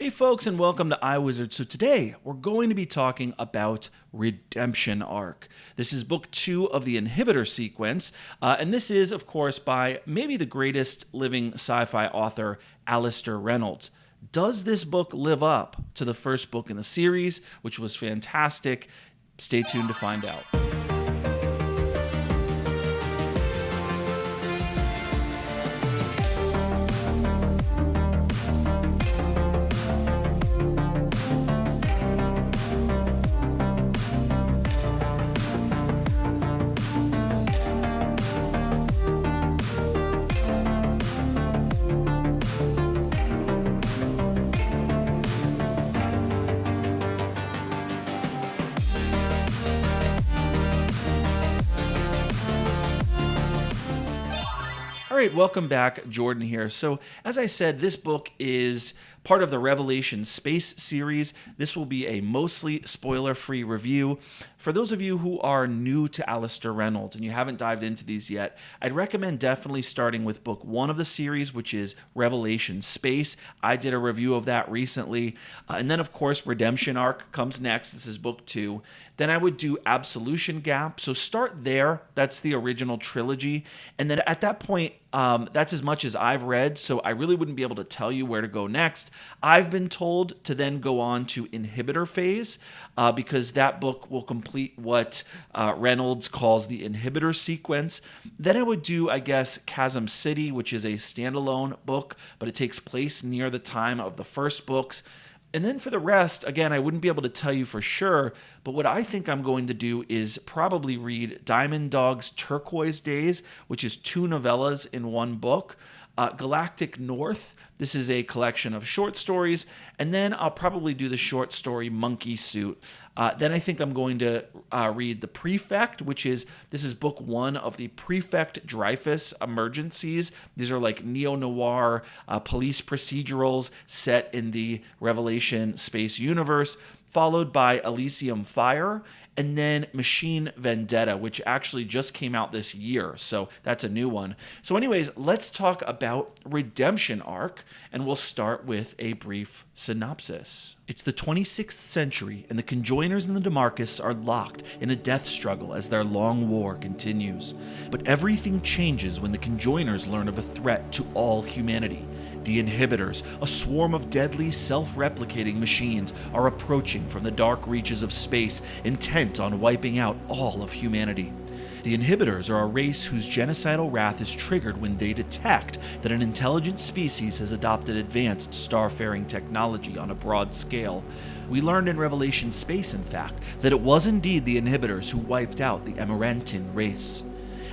Hey folks, and welcome to iWizard. So today we're going to be talking about Redemption Ark. This is book 2 of the Inhibitor sequence, and this is, of course, by maybe the greatest living sci-fi author, Alastair Reynolds. Does this book live up to the first book in the series, which was fantastic? Stay tuned to find out. All right, welcome back. Jordan here. So, as I said, this book is part of the Revelation Space series. This will be a mostly spoiler-free review. For those of you who are new to Alastair Reynolds and you haven't dived into these yet, I'd recommend definitely starting with book 1 of the series, which is Revelation Space. I did a review of that recently. And then, of course, Redemption Ark comes next. This is book 2. Then I would do Absolution Gap. So start there. That's the original trilogy. And then at that point, that's as much as I've read, so I really wouldn't be able to tell you where to go next. I've been told to then go on to Inhibitor Phase because that book will complete what Reynolds calls the Inhibitor sequence. Then I would do, I guess, Chasm City, which is a standalone book, but it takes place near the time of the first books. And then for the rest, again, I wouldn't be able to tell you for sure, but what I think I'm going to do is probably read Diamond Dog's Turquoise Days, which is 2 novellas in one book. Galactic North, this is a collection of short stories, and then I'll probably do the short story Monkey Suit. Then I think I'm going to read The Prefect, this is book 1 of the Prefect Dreyfus Emergencies. These are like neo-noir police procedurals set in the Revelation Space universe, followed by Elysium Fire, and then Machine Vendetta, which actually just came out this year. So that's a new one. So anyways, let's talk about Redemption Ark, and we'll start with a brief synopsis. It's the 26th century, and the Conjoiners and the Demarcus are locked in a death struggle as their long war continues. But everything changes when the Conjoiners learn of a threat to all humanity. The Inhibitors, a swarm of deadly, self-replicating machines, are approaching from the dark reaches of space, intent on wiping out all of humanity. The Inhibitors are a race whose genocidal wrath is triggered when they detect that an intelligent species has adopted advanced starfaring technology on a broad scale. We learned in Revelation Space, in fact, that it was indeed the Inhibitors who wiped out the Amarantin race.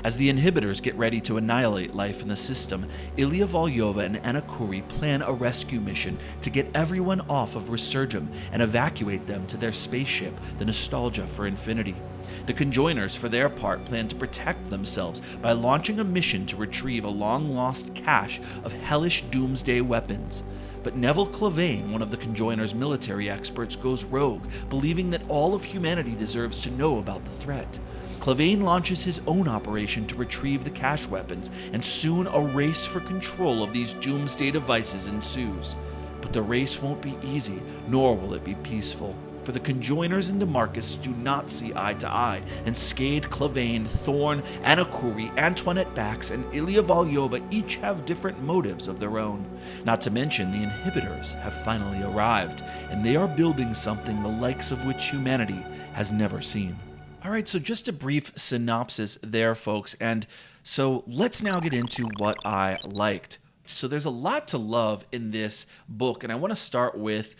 As the Inhibitors get ready to annihilate life in the system, Ilya Volyova and NIKKI plan a rescue mission to get everyone off of Resurgam and evacuate them to their spaceship, the Nostalgia for Infinity. The Conjoiners, for their part, plan to protect themselves by launching a mission to retrieve a long-lost cache of hellish doomsday weapons. But Neville Clavane, one of the Conjoiners' military experts, goes rogue, believing that all of humanity deserves to know about the threat. Clavane launches his own operation to retrieve the cache weapons, and soon a race for control of these doomsday devices ensues. But the race won't be easy, nor will it be peaceful, for the Conjoiners and DeMarcus do not see eye to eye, and Skade, Clavane, Thorn, NIKKI, Antoinette Bax, and Ilya Volyova each have different motives of their own. Not to mention, the Inhibitors have finally arrived, and they are building something the likes of which humanity has never seen. All right, so just a brief synopsis there, folks. And so let's now get into what I liked. So there's a lot to love in this book, and I want to start with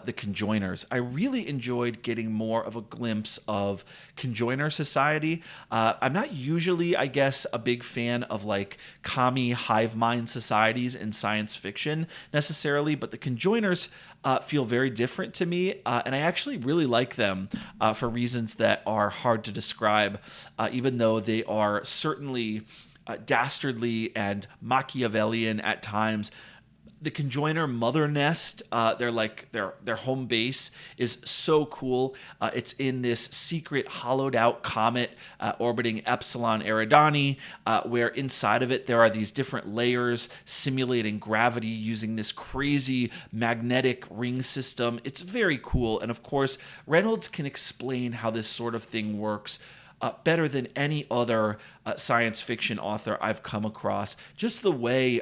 the Conjoiners. I really enjoyed getting more of a glimpse of Conjoiner society. I'm not usually, I guess, a big fan of like commie hive mind societies in science fiction necessarily, but the Conjoiners feel very different to me, and I actually really like them for reasons that are hard to describe, even though they are certainly dastardly and Machiavellian at times. The Conjoiner Mother Nest, they're like their home base, is so cool. It's in this secret hollowed out comet orbiting Epsilon Eridani, where inside of it there are these different layers simulating gravity using this crazy magnetic ring system. It's very cool, and of course Reynolds can explain how this sort of thing works better than any other science fiction author I've come across. Just the way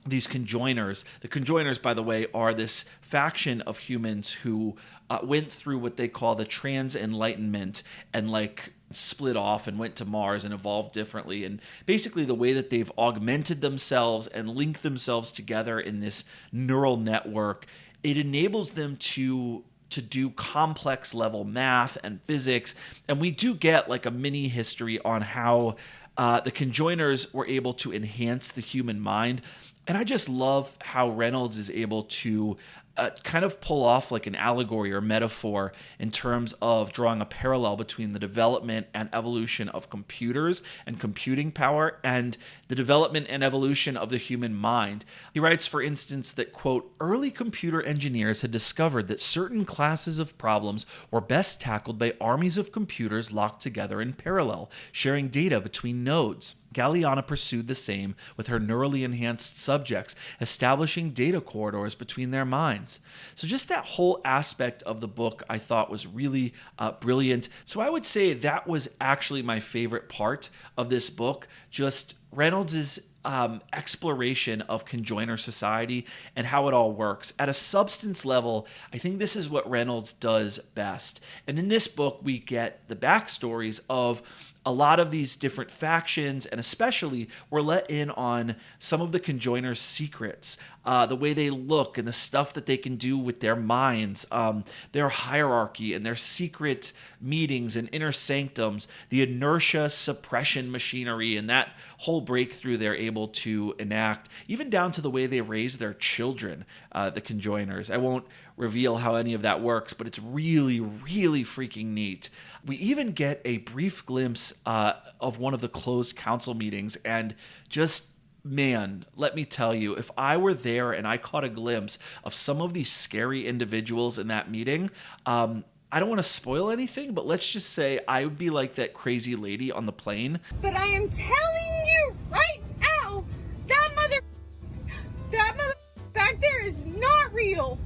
these conjoiners, the conjoiners, by the way, are this faction of humans who went through what they call the trans-enlightenment and like split off and went to Mars and evolved differently. And basically the way that they've augmented themselves and linked themselves together in this neural network, it enables them to do complex level math and physics. And we do get like a mini history on how the conjoiners were able to enhance the human mind. And I just love how Reynolds is able to kind of pull off like an allegory or metaphor in terms of drawing a parallel between the development and evolution of computers and computing power and the development and evolution of the human mind. He writes, for instance, that, quote, early computer engineers had discovered that certain classes of problems were best tackled by armies of computers locked together in parallel, sharing data between nodes. Galeana pursued the same with her neurally enhanced subjects, establishing data corridors between their minds. So just that whole aspect of the book I thought was really brilliant. So I would say that was actually my favorite part of this book, just Reynolds's exploration of conjoiner society and how it all works. At a substance level, I think this is what Reynolds does best. And in this book, we get the backstories of a lot of these different factions, and especially we're let in on some of the conjoiners' secrets, the way they look and the stuff that they can do with their minds, their hierarchy and their secret meetings and inner sanctums, the inertia suppression machinery and that whole breakthrough they're able to enact, even down to the way they raise their children, the conjoiners. I won't reveal how any of that works, but it's really, really freaking neat. We even get a brief glimpse of one of the closed council meetings, and just, man, let me tell you, if I were there and I caught a glimpse of some of these scary individuals in that meeting, I don't want to spoil anything, but let's just say I would be like that crazy lady on the plane. But I am telling you right now, that mother back there is not real.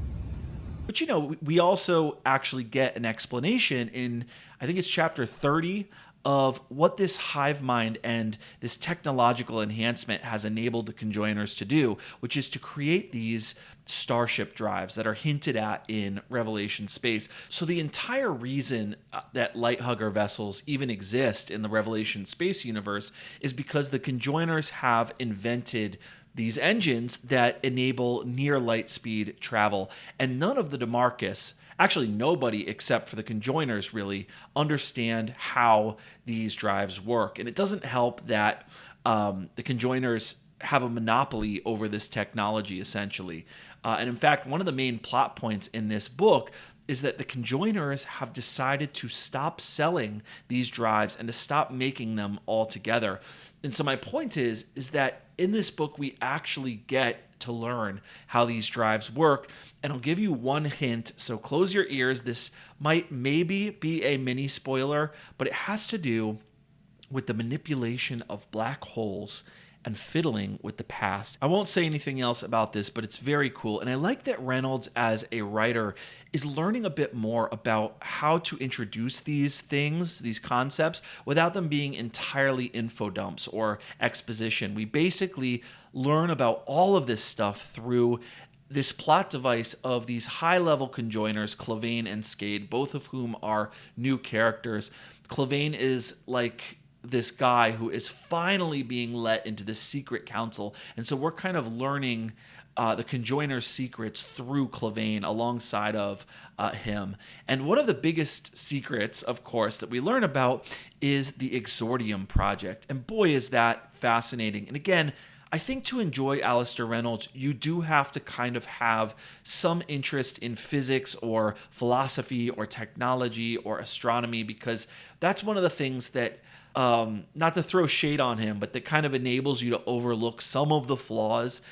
But, you know, we also actually get an explanation in, I think it's chapter 30, of what this hive mind and this technological enhancement has enabled the conjoiners to do, which is to create these starship drives that are hinted at in Revelation space. So the entire reason that lighthugger vessels even exist in the Revelation space universe is because the conjoiners have invented these engines that enable near light speed travel. And none of the DeMarcus, actually nobody except for the conjoiners really, understand how these drives work. And it doesn't help that the conjoiners have a monopoly over this technology, essentially. And in fact, one of the main plot points in this book is that the conjoiners have decided to stop selling these drives and to stop making them altogether. And so my point is that in this book, we actually get to learn how these drives work. And I'll give you one hint, so close your ears. This might maybe be a mini spoiler, but it has to do with the manipulation of black holes and fiddling with the past. I won't say anything else about this, but it's very cool. And I like that Reynolds, as a writer, is learning a bit more about how to introduce these things, these concepts, without them being entirely info dumps or exposition. We basically learn about all of this stuff through this plot device of these high-level conjoiners, Clavane and Skade, both of whom are new characters. Clavane is like this guy who is finally being let into this secret council. And so we're kind of learning the conjoiner secrets through Clavane alongside of him. And one of the biggest secrets, of course, that we learn about is the Exordium Project. And boy, is that fascinating. And again, I think to enjoy Alastair Reynolds, you do have to kind of have some interest in physics or philosophy or technology or astronomy, because that's one of the things that not to throw shade on him, but that kind of enables you to overlook some of the flaws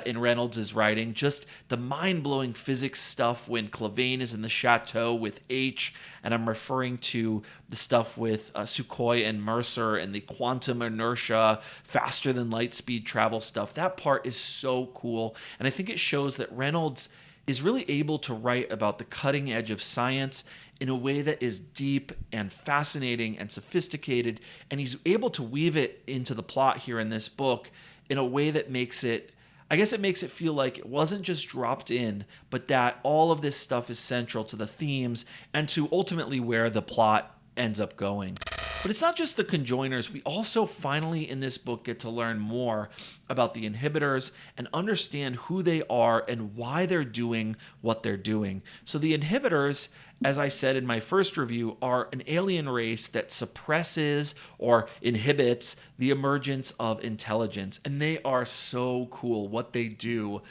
in Reynolds' writing. Just the mind-blowing physics stuff when Clavane is in the chateau with H, and I'm referring to the stuff with Sukhoi and Mercer and the quantum inertia, faster than light speed travel stuff. That part is so cool, and I think it shows that Reynolds is really able to write about the cutting edge of science in a way that is deep and fascinating and sophisticated, and he's able to weave it into the plot here in this book in a way that makes it, I guess it makes it feel like it wasn't just dropped in, but that all of this stuff is central to the themes and to ultimately where the plot ends up going. But it's not just the conjoiners. We also finally in this book get to learn more about the inhibitors and understand who they are and why they're doing what they're doing. So the inhibitors, as I said in my first review, are an alien race that suppresses or inhibits the emergence of intelligence. And they are so cool what they do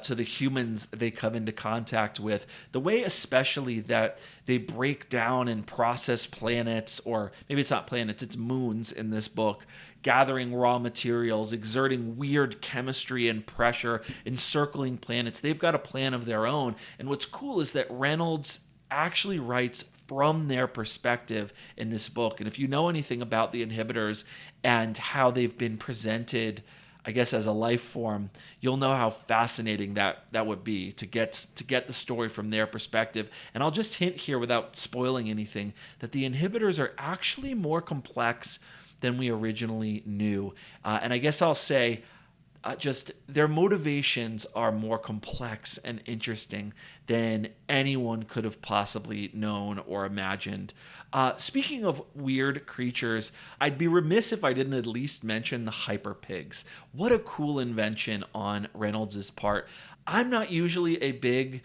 to the humans they come into contact with. The way especially that they break down and process planets, or maybe it's not planets, it's moons in this book, gathering raw materials, exerting weird chemistry and pressure, encircling planets. They've got a plan of their own. And what's cool is that Reynolds actually writes from their perspective in this book. And if you know anything about the inhibitors and how they've been presented, I guess, as a life form, you'll know how fascinating that would be to get the story from their perspective. And I'll just hint here without spoiling anything that the inhibitors are actually more complex than we originally knew. And I guess I'll say just their motivations are more complex and interesting than anyone could have possibly known or imagined. Speaking of weird creatures, I'd be remiss if I didn't at least mention the hyper pigs. What a cool invention on Reynolds' part. I'm not usually a big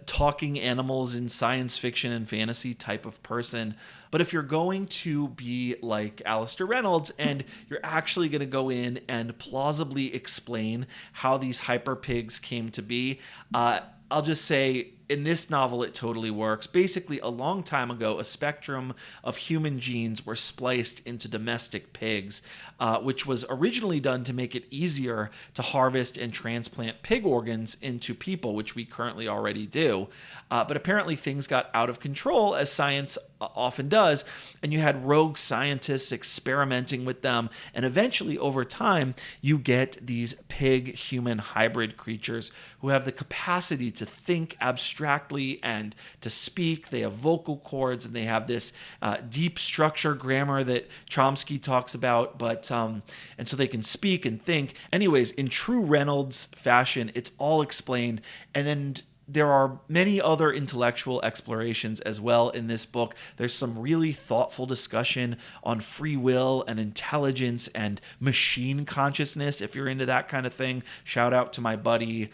talking animals in science fiction and fantasy type of person, but if you're going to be like Alastair Reynolds and you're actually going to go in and plausibly explain how these hyper pigs came to be, I'll just say in this novel, it totally works. Basically, a long time ago, a spectrum of human genes were spliced into domestic pigs, which was originally done to make it easier to harvest and transplant pig organs into people, which we currently already do. But apparently things got out of control, as science often does, and you had rogue scientists experimenting with them, and eventually, over time, you get these pig-human hybrid creatures who have the capacity to think abstractly and to speak. They have vocal cords, and they have this deep structure grammar that Chomsky talks about, but and so they can speak and think. Anyways, in true Reynolds fashion, it's all explained, and then there are many other intellectual explorations as well in this book. There's some really thoughtful discussion on free will and intelligence and machine consciousness, if you're into that kind of thing. Shout out to my buddy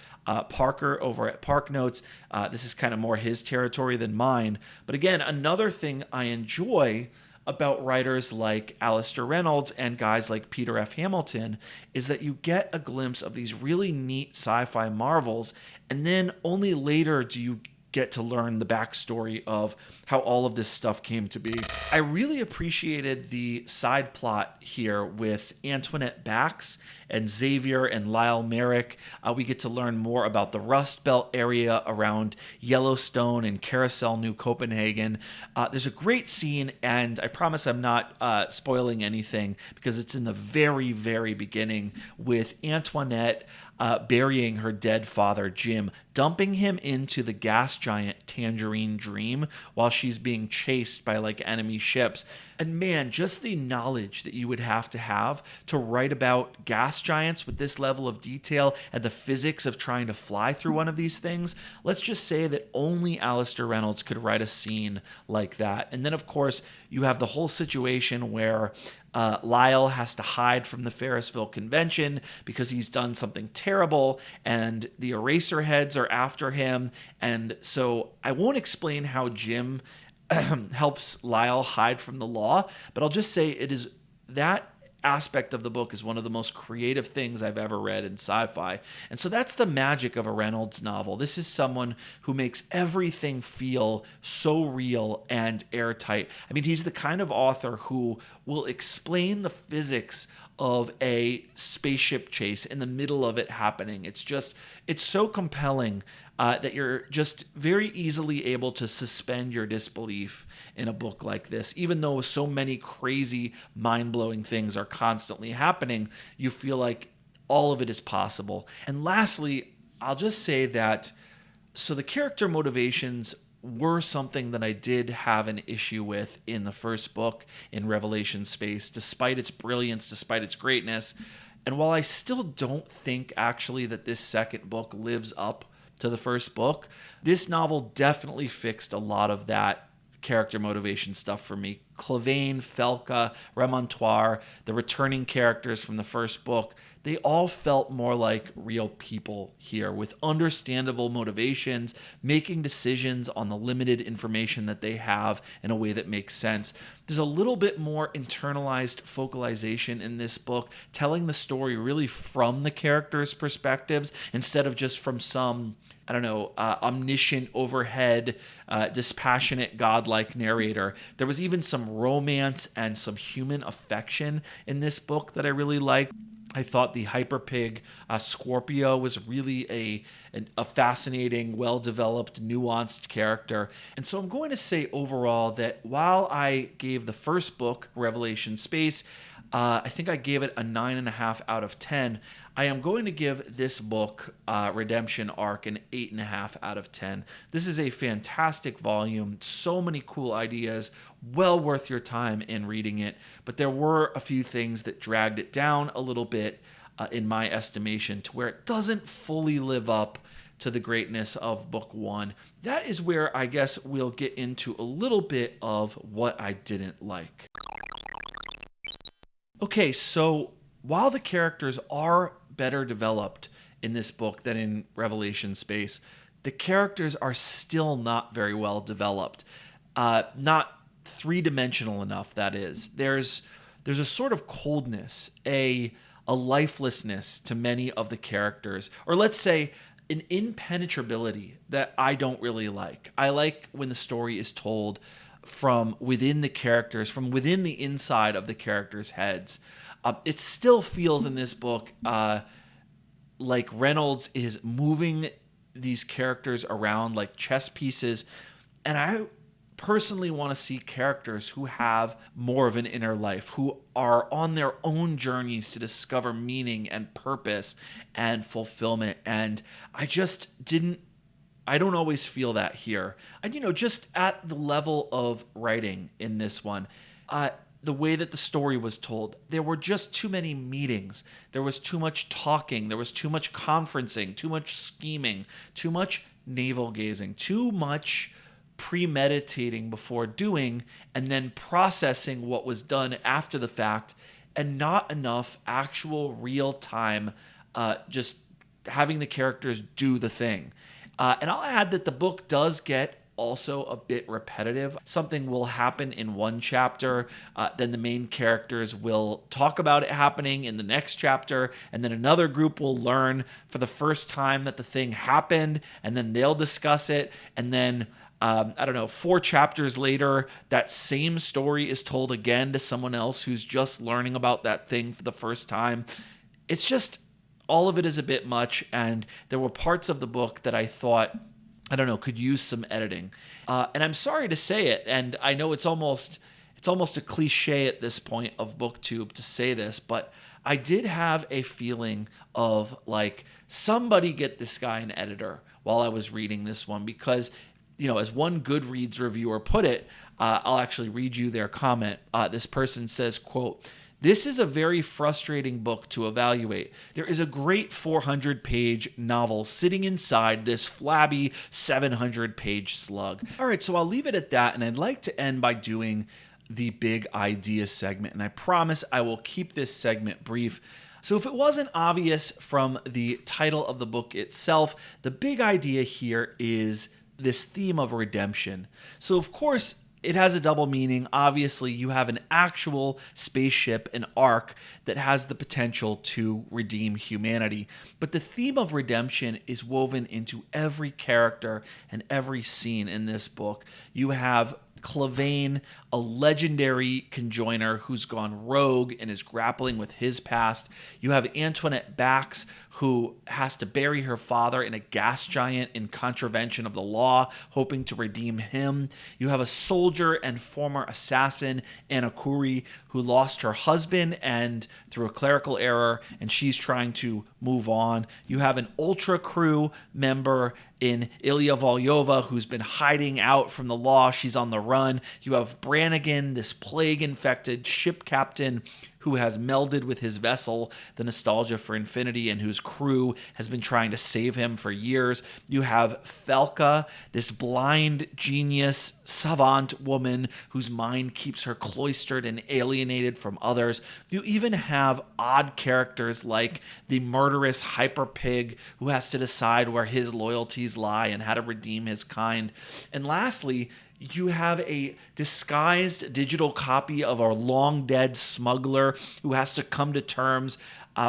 Parker over at Park Notes. This is kind of more his territory than mine. But again, another thing I enjoy about writers like Alastair Reynolds and guys like Peter F. Hamilton is that you get a glimpse of these really neat sci-fi marvels, and then only later do you get to learn the backstory of how all of this stuff came to be. I really appreciated the side plot here with Antoinette Bax and Xavier and Lyle Merrick. We get to learn more about the Rust Belt area around Yellowstone and Carousel, New Copenhagen. There's a great scene, and I promise I'm not spoiling anything because it's in the very, very beginning, with Antoinette burying her dead father, Jim, dumping him into the gas giant Tangerine Dream while she's being chased by like enemy ships. And man, just the knowledge that you would have to write about gas giants with this level of detail and the physics of trying to fly through one of these things. Let's just say that only Alastair Reynolds could write a scene like that. And then, of course, you have the whole situation where Lyle has to hide from the Ferrisville convention because he's done something terrible, and the Eraserheads are after him. And so I won't explain how Jim helps Lyle hide from the law, but I'll just say it is that aspect of the book is one of the most creative things I've ever read in sci-fi. And so that's the magic of a Reynolds novel. This is someone who makes everything feel so real and airtight. I mean, he's the kind of author who will explain the physics of a spaceship chase in the middle of it happening. It's so compelling that you're just very easily able to suspend your disbelief in a book like this. Even though so many crazy, mind-blowing things are constantly happening, you feel like all of it is possible. And lastly, I'll just say that so the character motivations were something that I did have an issue with in the first book in Revelation Space, despite its brilliance, despite its greatness. And while I still don't think actually that this second book lives up to the first book, this novel definitely fixed a lot of that character motivation stuff for me. Clavane, Felka, Remontoire, the returning characters from the first book, they all felt more like real people here with understandable motivations, making decisions on the limited information that they have in a way that makes sense. There's a little bit more internalized focalization in this book, telling the story really from the characters' perspectives instead of just from some omniscient, overhead, dispassionate, godlike narrator. There was even some romance and some human affection in this book that I really liked. I thought the Hyperpig Scorpio was really a fascinating, well-developed, nuanced character. And so I'm going to say overall that while I gave the first book, Revelation Space, I think I gave it a 9.5 out of 10. I am going to give this book, Redemption Ark, an 8.5 out of 10. This is a fantastic volume. So many cool ideas. Well worth your time in reading it. But there were a few things that dragged it down a little bit, in my estimation, to where it doesn't fully live up to the greatness of book one. That is where I guess we'll get into a little bit of what I didn't like. Okay, so while the characters are better developed in this book than in Revelation Space, the characters are still not very well developed. Not three-dimensional enough, that is. There's a sort of coldness, a lifelessness to many of the characters, or let's say an impenetrability that I don't really like. I like when the story is told from within the characters, from within the inside of the characters' heads. It still feels in this book like Reynolds is moving these characters around like chess pieces. And I personally want to see characters who have more of an inner life, who are on their own journeys to discover meaning and purpose and fulfillment. And I don't always feel that here. And, just at the level of writing in this one, the way that the story was told, there were just too many meetings. There was too much talking. There was too much conferencing, too much scheming, too much navel-gazing, too much premeditating before doing, and then processing what was done after the fact, and not enough actual real-time just having the characters do the thing. And I'll add that the book does get also a bit repetitive. Something will happen in one chapter, then the main characters will talk about it happening in the next chapter, and then another group will learn for the first time that the thing happened, and then they'll discuss it, and then 4 chapters later, that same story is told again to someone else who's just learning about that thing for the first time. It's just, all of it is a bit much, and there were parts of the book that I thought, could use some editing. And I'm sorry to say it, and I know it's almost a cliche at this point of BookTube to say this, but I did have a feeling of like, somebody get this guy an editor while I was reading this one, because, as one Goodreads reviewer put it, I'll actually read you their comment. This person says, quote, "This is a very frustrating book to evaluate. There is a great 400-page novel sitting inside this flabby 700-page slug." All right, so I'll leave it at that, and I'd like to end by doing the big idea segment, and I promise I will keep this segment brief. So if it wasn't obvious from the title of the book itself, the big idea here is this theme of redemption. So of course, it has a double meaning. Obviously, you have an actual spaceship, an Ark, that has the potential to redeem humanity. But the theme of redemption is woven into every character and every scene in this book. You have Clavane, a legendary conjoiner who's gone rogue and is grappling with his past. You have Antoinette Bax, who has to bury her father in a gas giant in contravention of the law, hoping to redeem him. You have a soldier and former assassin, Anna Kuri, who lost her husband and through a clerical error, and she's trying to move on. You have an Ultra Crew member in Ilya Volyova, who's been hiding out from the law. She's on the run. You have Brannigan, this plague-infected ship captain who has melded with his vessel, the Nostalgia for Infinity, and whose crew has been trying to save him for years. You have Felka, this blind genius savant woman whose mind keeps her cloistered and alienated from others. You even have odd characters like the murderous hyper pig who has to decide where his loyalties lie and how to redeem his kind. And lastly, you have a disguised digital copy of a long-dead smuggler who has to come to terms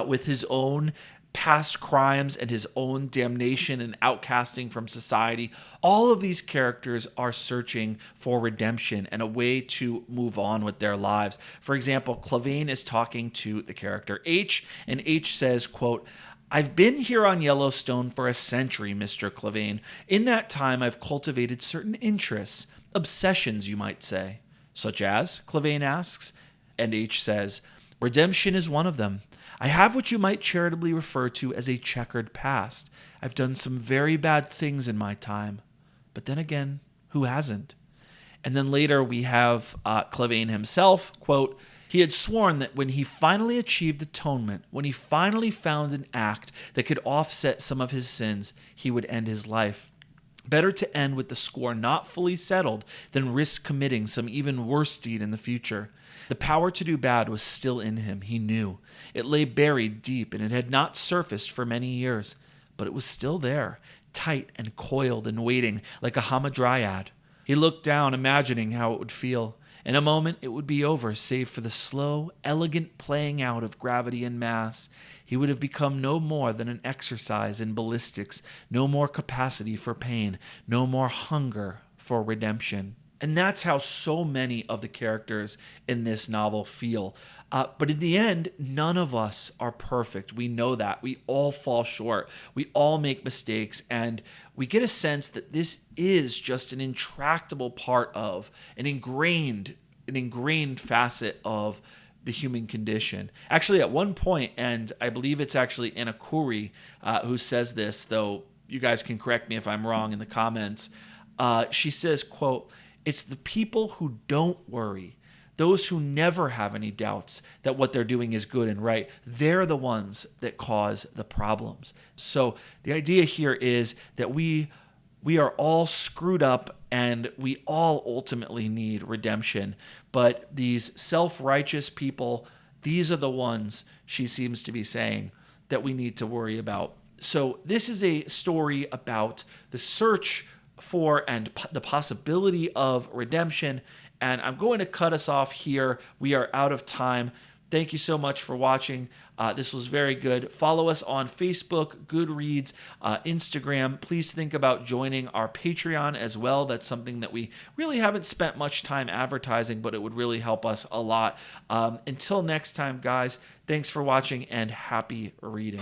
with his own past crimes and his own damnation and outcasting from society. All of these characters are searching for redemption and a way to move on with their lives. For example, Clavane is talking to the character H, and H says, quote, "I've been here on Yellowstone for a century, Mr. Clavane. In that time, I've cultivated certain interests, obsessions, you might say." "Such as?" Clavane asks. And H says, "Redemption is one of them. I have what you might charitably refer to as a checkered past. I've done some very bad things in my time. But then again, who hasn't?" And then later we have Clavane himself, quote, "He had sworn that when he finally achieved atonement, when he finally found an act that could offset some of his sins, he would end his life. Better to end with the score not fully settled than risk committing some even worse deed in the future. The power to do bad was still in him, he knew. It lay buried deep, and it had not surfaced for many years. But it was still there, tight and coiled and waiting, like a hamadryad. He looked down, imagining how it would feel. In a moment, it would be over, save for the slow, elegant playing out of gravity and mass. He would have become no more than an exercise in ballistics, no more capacity for pain, no more hunger for redemption." And that's how so many of the characters in this novel feel. But in the end, none of us are perfect. We know that. We all fall short. We all make mistakes. And we get a sense that this is just an intractable part of, an ingrained facet of the human condition. Actually, at one point, and I believe it's actually Anna Kuri who says this, though you guys can correct me if I'm wrong in the comments. She says, quote, "It's the people who don't worry, those who never have any doubts that what they're doing is good and right, they're the ones that cause the problems." So the idea here is that we are all screwed up and we all ultimately need redemption. But these self-righteous people, these are the ones, she seems to be saying, that we need to worry about. So this is a story about the search for and the possibility of redemption. And I'm going to cut us off here. We are out of time. Thank you so much for watching. This was very good. Follow us on Facebook, Goodreads, Instagram. Please think about joining our Patreon as well. That's something that we really haven't spent much time advertising, but it would really help us a lot. Until next time, guys, thanks for watching and happy reading.